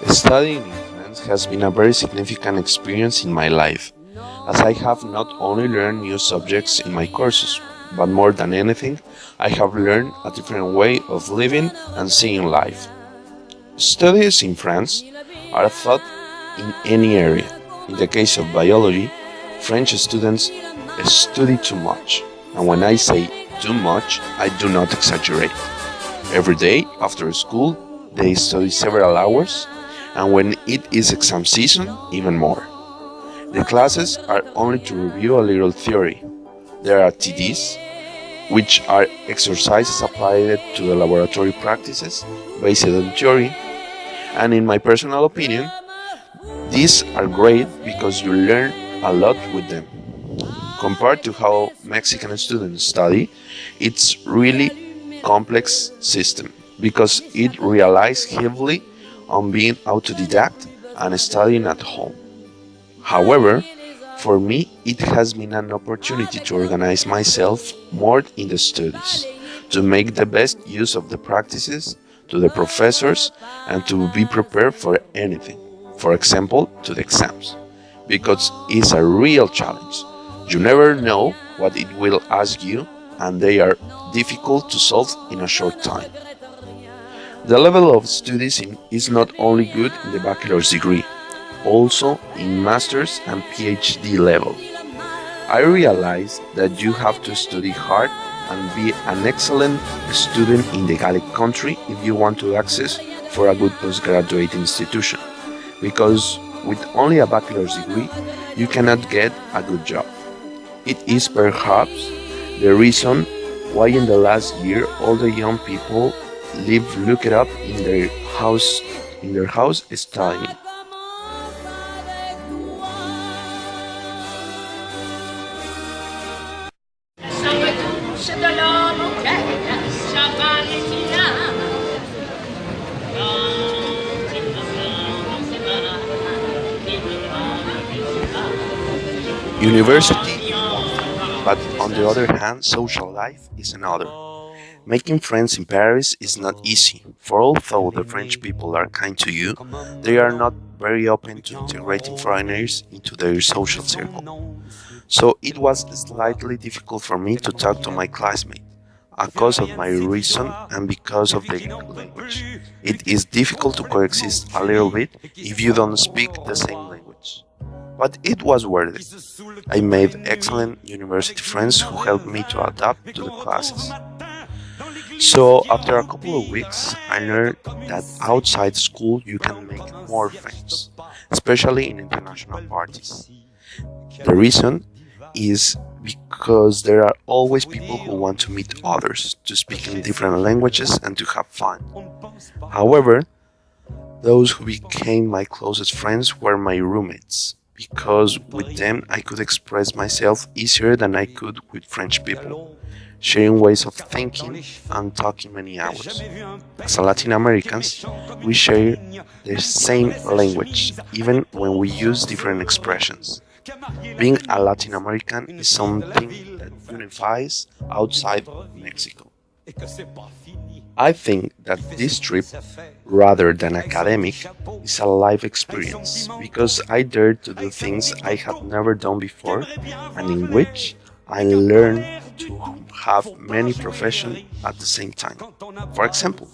Studying in France has been a very significant experience in my life, as I have not only learned new subjects in my courses, but more than anything, I have learned a different way of living and seeing life. Studies in France are taught in any area. In the case of biology, French students study too much, and when I say too much, I do not exaggerate. Every day after school, they study several hours, and when it is exam season, even more. The classes are only to review a little theory. There are TDs, which are exercises applied to the laboratory practices based on theory, and in my personal opinion, these are great because you learn a lot with them. Compared to how Mexican students study, it's really complex system because it relies heavily on being autodidact and studying at home. However, for me, it has been an opportunity to organize myself more in the studies, to make the best use of the practices, to the professors, and to be prepared for anything, for example, to the exams, because it's a real challenge. You never know what it will ask you, and they are difficult to solve in a short time. The level of studies is not only good in the bachelor's degree, also in master's and PhD level. I realized that you have to study hard and be an excellent student in the Gallic country if you want to access for a good postgraduate institution, because with only a bachelor's degree, you cannot get a good job. It is perhaps the reason why in the last year all the young people live look it up in their house studying. University is one thing, but on the other hand, social life is another. Making friends in Paris is not easy, for although the French people are kind to you, they are not very open to integrating foreigners into their social circle. So it was slightly difficult for me to talk to my classmates, because of my reason and because of the language. It is difficult to coexist a little bit if you don't speak the same language. But it was worth it. I made excellent university friends who helped me to adapt to the classes. So after a couple of weeks, I learned that outside school you can make more friends, especially in international parties. The reason is because there are always people who want to meet others, to speak in different languages and to have fun. However, those who became my closest friends were my roommates, because with them I could express myself easier than I could with French people, sharing ways of thinking and talking many hours. As Latin Americans, we share the same language, even when we use different expressions. Being a Latin American is something that unifies outside Mexico. I think that this trip, rather than academic, is a life experience because I dared to do things I had never done before and in which I learned to have many professions at the same time. For example,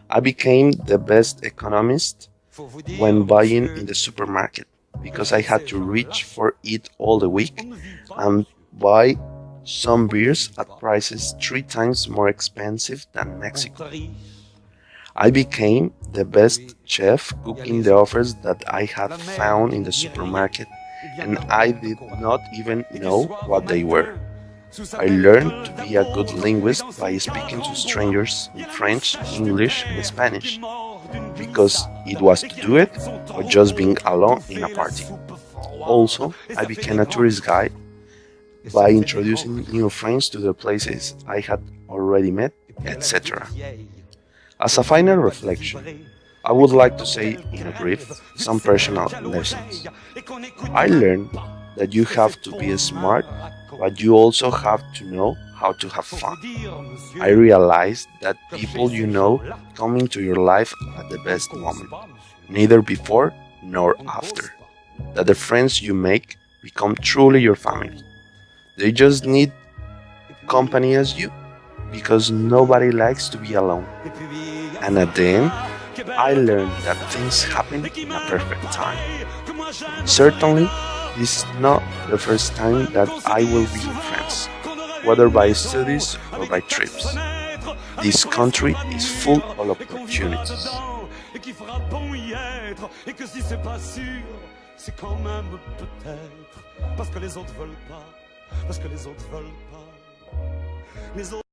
I became the best economist when buying in the supermarket because I had to reach for it all the week and buy some beers at prices 3 times more expensive than Mexico. I became the best chef cooking the offers that I had found in the supermarket and I did not even know what they were. I learned to be a good linguist by speaking to strangers in French, English, and Spanish, because it was to do it or just being alone in a party. Also, I became a tourist guide by introducing new friends to the places I had already met, etc. As a final reflection, I would like to say in a brief some personal lessons. I learned that you have to be smart, but you also have to know how to have fun. I realized that people you know come into your life at the best moment. neither before nor after. That the friends you make become truly your family. They just need company as you because nobody likes to be alone. And at the end, I learned that things happen in a perfect time. Certainly, this is not the first time that I will be in France, whether by studies or by trips. This country is full of opportunities. Et qu'il fera bon y être, et que si c'est pas sûr, c'est quand même peut-être, parce que les autres veulent pas, parce que les autres veulent pas, les autres